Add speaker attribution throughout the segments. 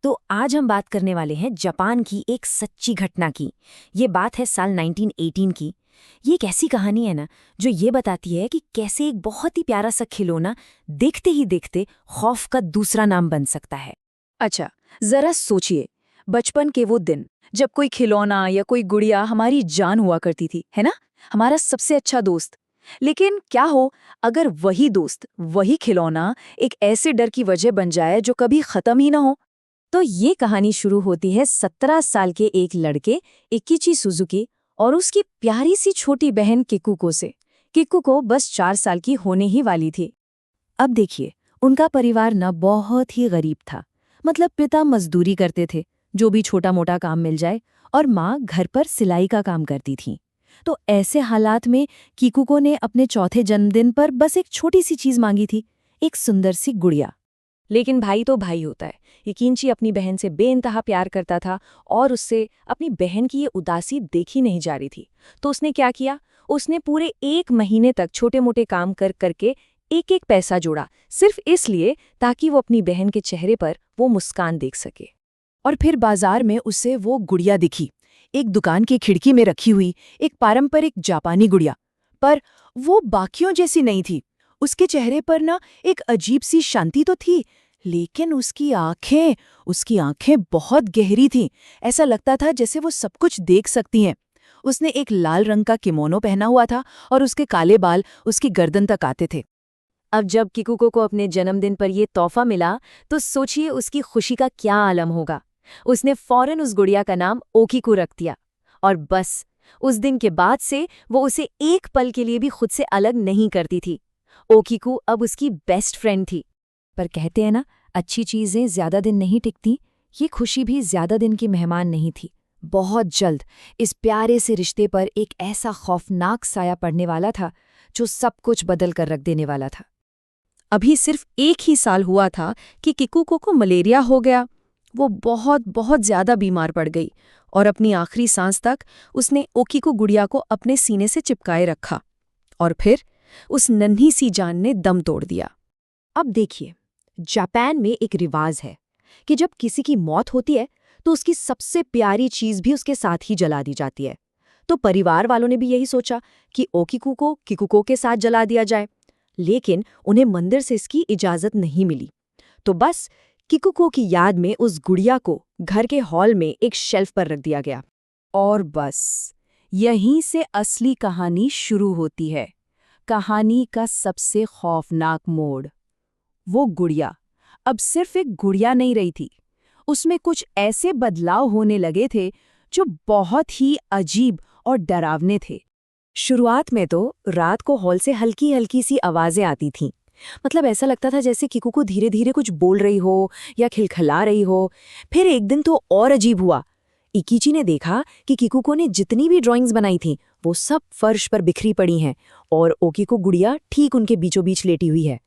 Speaker 1: तो आज हम बात करने वाले हैं जापान की एक सच्ची घटना की। ये बात है साल 1918 की। ये एक ऐसी कहानी है ना जो ये बताती है कि कैसे एक बहुत ही प्यारा सा खिलौना देखते ही देखते खौफ का दूसरा नाम बन सकता है।
Speaker 2: अच्छा, जरा सोचिए, बचपन के वो दिन जब कोई खिलौना या कोई गुड़िया हमारी जान हुआ करती थी, है ना? हमारा सबसे अच्छा दोस्त। लेकिन क्या हो अगर वही दोस्त, वही खिलौना एक ऐसे डर की वजह बन जाए जो कभी खत्म ही ना हो?
Speaker 1: तो ये कहानी शुरू होती है 17 साल के एक लड़के इकिची सुजुकी और उसकी प्यारी सी छोटी बहन किकुको से। किकुको बस 4 साल की होने ही वाली थी। अब देखिए, उनका परिवार न बहुत ही गरीब था। मतलब पिता मजदूरी करते थे, जो भी छोटा मोटा काम मिल जाए, और माँ घर पर सिलाई का काम करती थी। तो ऐसे हालात में किकुको ने अपने चौथे जन्मदिन पर बस एक छोटी सी चीज मांगी थी, एक सुंदर सी गुड़िया। लेकिन भाई तो भाई होता है। यकीनची अपनी बहन से बेइंतहा प्यार करता था और उससे अपनी बहन की ये उदासी देखी नहीं जा रही थी। तो उसने क्या किया? उसने पूरे 1 महीने तक छोटे मोटे काम करके एक एक पैसा जोड़ा, सिर्फ इसलिए ताकि वो अपनी बहन के चेहरे पर वो मुस्कान देख सके।
Speaker 2: और फिर बाजार में उसे वो गुड़िया दिखी, एक दुकान की खिड़की में रखी हुई, एक पारंपरिक जापानी गुड़िया। पर वो बाकियों जैसी नहीं थी। उसके चेहरे पर ना एक अजीब सी शांति तो थी, लेकिन उसकी आंखें बहुत गहरी थीं। ऐसा लगता था जैसे वो सब कुछ देख सकती हैं। उसने एक लाल रंग का किमोनो पहना हुआ था और उसके काले बाल उसकी गर्दन तक आते थे।
Speaker 1: अब जब किकुको को अपने जन्मदिन पर ये तोहफा मिला, तो सोचिए उसकी खुशी का क्या आलम होगा। उसने फौरन उस गुड़िया का नाम ओकीकू रख दिया। और बस उस दिन के बाद से वो उसे एक पल के लिए भी खुद से अलग नहीं करती थी। ओकीकू अब उसकी बेस्ट फ्रेंड थी। पर कहते हैं ना, अच्छी चीजें ज्यादा दिन नहीं टिकती। ये खुशी भी ज्यादा दिन की मेहमान नहीं थी। बहुत जल्द इस प्यारे से रिश्ते पर एक ऐसा खौफनाक साया पड़ने वाला था जो सब कुछ बदल कर रख देने वाला था।
Speaker 2: अभी सिर्फ 1 ही साल हुआ था कि किकुको को मलेरिया हो गया। वो बहुत बहुत ज्यादा बीमार पड़ गई और अपनी आखिरी सांस तक उसने ओकीको गुड़िया को अपने सीने से चिपकाए रखा। और फिर उस नन्ही सी जान ने दम तोड़ दिया।
Speaker 1: अब देखिए, जापान में एक रिवाज है कि जब किसी की मौत होती है तो उसकी सबसे प्यारी चीज भी उसके साथ ही जला दी जाती है। तो परिवार वालों ने भी यही सोचा कि ओकीकू को किकुको के साथ जला दिया जाए। लेकिन उन्हें मंदिर से इसकी इजाजत नहीं मिली। तो बस किकुको की याद में उस गुड़िया को घर के हॉल में एक शेल्फ पर रख दिया गया।
Speaker 2: और बस यहीं से असली कहानी शुरू होती है। कहानी का सबसे खौफनाक मोड़। वो गुड़िया अब सिर्फ एक गुड़िया नहीं रही थी। उसमें कुछ ऐसे बदलाव होने लगे थे जो बहुत ही अजीब और डरावने थे।
Speaker 1: शुरुआत में तो रात को हॉल से हल्की हल्की सी आवाजें आती थीं। मतलब ऐसा लगता था जैसे किकुको धीरे धीरे कुछ बोल रही हो या खिलखिला रही हो। फिर एक दिन तो और अजीब हुआ। इकिची ने देखा कि किकुको ने जितनी भी ड्राइंग्स बनाई थीं वो सब फर्श पर बिखरी पड़ी हैं और ओकीको गुड़िया ठीक उनके बीचों बीच लेटी हुई है।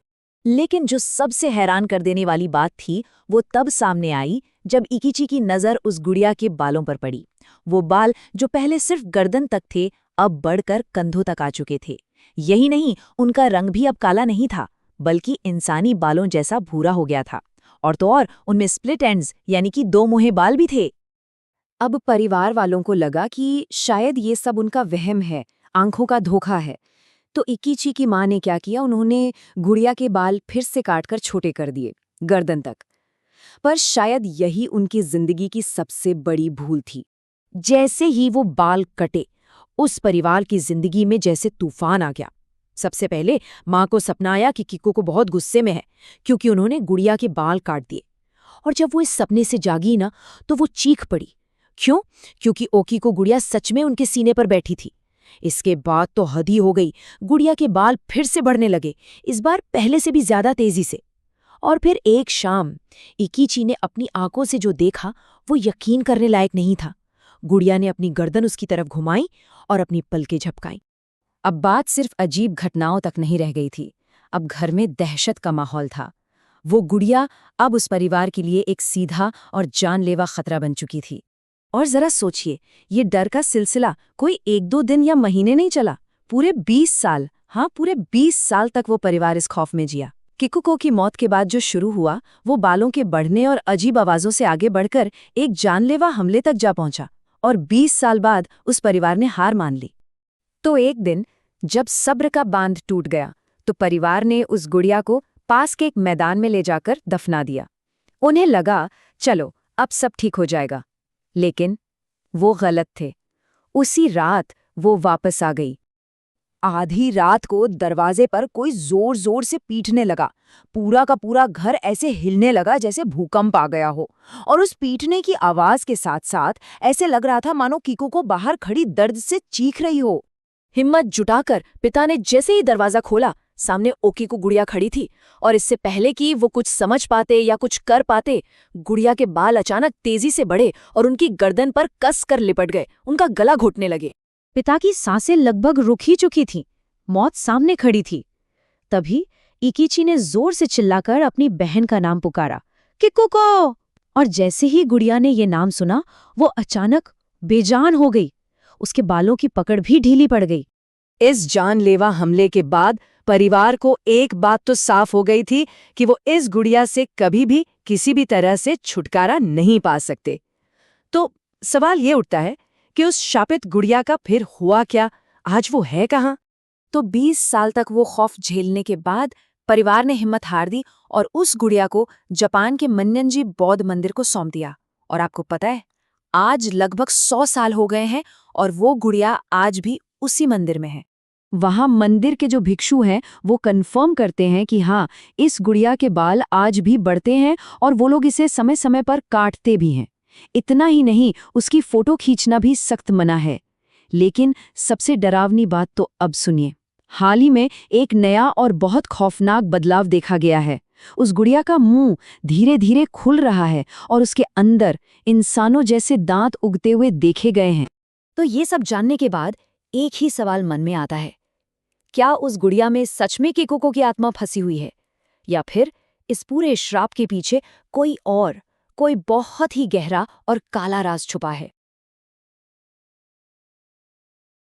Speaker 1: लेकिन जो सबसे हैरान कर देने वाली बात थी वो तब सामने आई जब इकिची की नज़र उस गुड़िया के बालों पर पड़ी। वो बाल जो पहले सिर्फ गर्दन तक थे अब बढ़कर कंधों तक आ चुके थे। यही नहीं, उनका रंग भी अब काला नहीं था, बल्कि इंसानी बालों जैसा भूरा हो गया था। और तो और उनमें स्प्लिट एंड्स यानी कि 2 मुँहे बाल भी थे। अब परिवार वालों को लगा कि शायद ये सब उनका वहम है, आंखों का धोखा है। तो इकिची की माँ ने क्या किया, उन्होंने गुड़िया के बाल फिर से काटकर छोटे कर दिए, गर्दन तक। पर शायद यही उनकी जिंदगी की सबसे बड़ी भूल थी। जैसे ही वो बाल कटे, उस परिवार की जिंदगी में जैसे तूफान आ गया। सबसे पहले माँ को सपना आया कि किकुको बहुत गुस्से में है क्योंकि उन्होंने गुड़िया के बाल काट दिए। और जब वो इस सपने से जागी ना, तो वो चीख पड़ी। क्यों? क्योंकि ओकीको गुड़िया सच में उनके सीने पर बैठी थी। इसके बाद तो हद ही हो गई। गुड़िया के बाल फिर से बढ़ने लगे, इस बार पहले से भी ज्यादा तेजी से। और फिर एक शाम इकिची ने अपनी आंखों से जो देखा वो यकीन करने लायक नहीं था। गुड़िया ने अपनी गर्दन उसकी तरफ घुमाई और अपनी पलकें झपकाई। अब बात सिर्फ अजीब घटनाओं तक नहीं रह गई थी, अब घर में दहशत का माहौल था। वो गुड़िया अब उस परिवार के लिए एक सीधा और जानलेवा खतरा बन चुकी थी। और जरा सोचिए, ये डर का सिलसिला कोई 1-2 दिन या महीने नहीं चला, पूरे 20 साल। हाँ, पूरे 20 साल तक वो परिवार इस खौफ में जिया। किकुको की मौत के बाद जो शुरू हुआ वो बालों के बढ़ने और अजीब आवाजों से आगे बढ़कर एक जानलेवा हमले तक जा पहुंचा और 20 साल बाद उस परिवार ने हार मान ली। तो एक दिन जब सब्र का बांध टूट गया तो परिवार ने उस गुड़िया को पास के एक मैदान में ले जाकर दफना दिया। उन्हें लगा चलो अब सब ठीक हो जाएगा, लेकिन वो गलत थे। उसी रात वो वापस आ गई।
Speaker 2: आधी रात को दरवाजे पर कोई जोर जोर से पीटने लगा। पूरा का पूरा घर ऐसे हिलने लगा जैसे भूकंप आ गया हो, और उस पीटने की आवाज के साथ साथ ऐसे लग रहा था मानो किकुको बाहर खड़ी दर्द से चीख रही हो।
Speaker 1: हिम्मत जुटाकर पिता ने जैसे ही दरवाजा खोला, सामने ओकीको गुड़िया खड़ी थी और इससे पहले कि वो कुछ समझ पाते या कुछ कर पाते, गुड़िया के बाल अचानक तेजी से बढ़े और उनकी गर्दन पर कस कर लिपट गए, उनका गला घोटने लगे।
Speaker 2: पिता की सांसें लगभग रुक ही चुकी थीं, मौत सामने खड़ी थी। तभी इकीची ने जोर से चिल्लाकर अपनी बहन का नाम पुकारा, किकुको! और जैसे ही गुड़िया ने ये नाम सुना, वो अचानक बेजान हो गई। उसके बालों की पकड़ भी ढीली पड़ गई।
Speaker 1: इस जानलेवा हमले के बाद परिवार को एक बात तो साफ हो गई थी कि वो इस गुड़िया से कभी भी किसी भी तरह से छुटकारा नहीं पा सकते। तो सवाल ये उठता है कि उस शापित गुड़िया का फिर हुआ क्या? आज वो है कहाँ? तो 20 साल तक वो खौफ झेलने के बाद परिवार ने हिम्मत हार दी और उस गुड़िया को जापान के मन्यंजी बौद्ध मंदिर को सौंप दिया। और आपको पता है, आज लगभग 100 साल हो गए हैं और वो गुड़िया आज भी उसी मंदिर में है।
Speaker 2: वहां मंदिर के जो भिक्षु हैं वो कंफर्म करते हैं कि हाँ, इस गुड़िया के बाल आज भी बढ़ते हैं और वो लोग इसे समय समय पर काटते भी हैं। इतना ही नहीं, उसकी फोटो खींचना भी सख्त मना है। लेकिन सबसे डरावनी बात तो अब सुनिए। हाल ही में एक नया और बहुत खौफनाक बदलाव देखा गया है। उस गुड़िया का मुंह धीरे धीरे खुल रहा है और उसके अंदर इंसानों जैसे दांत उगते हुए देखे गए हैं।
Speaker 1: तो ये सब जानने के बाद एक ही सवाल मन में आता है, क्या उस गुड़िया में सच में किकुको की आत्मा फंसी हुई है, या फिर इस पूरे श्राप के पीछे कोई बहुत ही गहरा और काला राज छुपा है?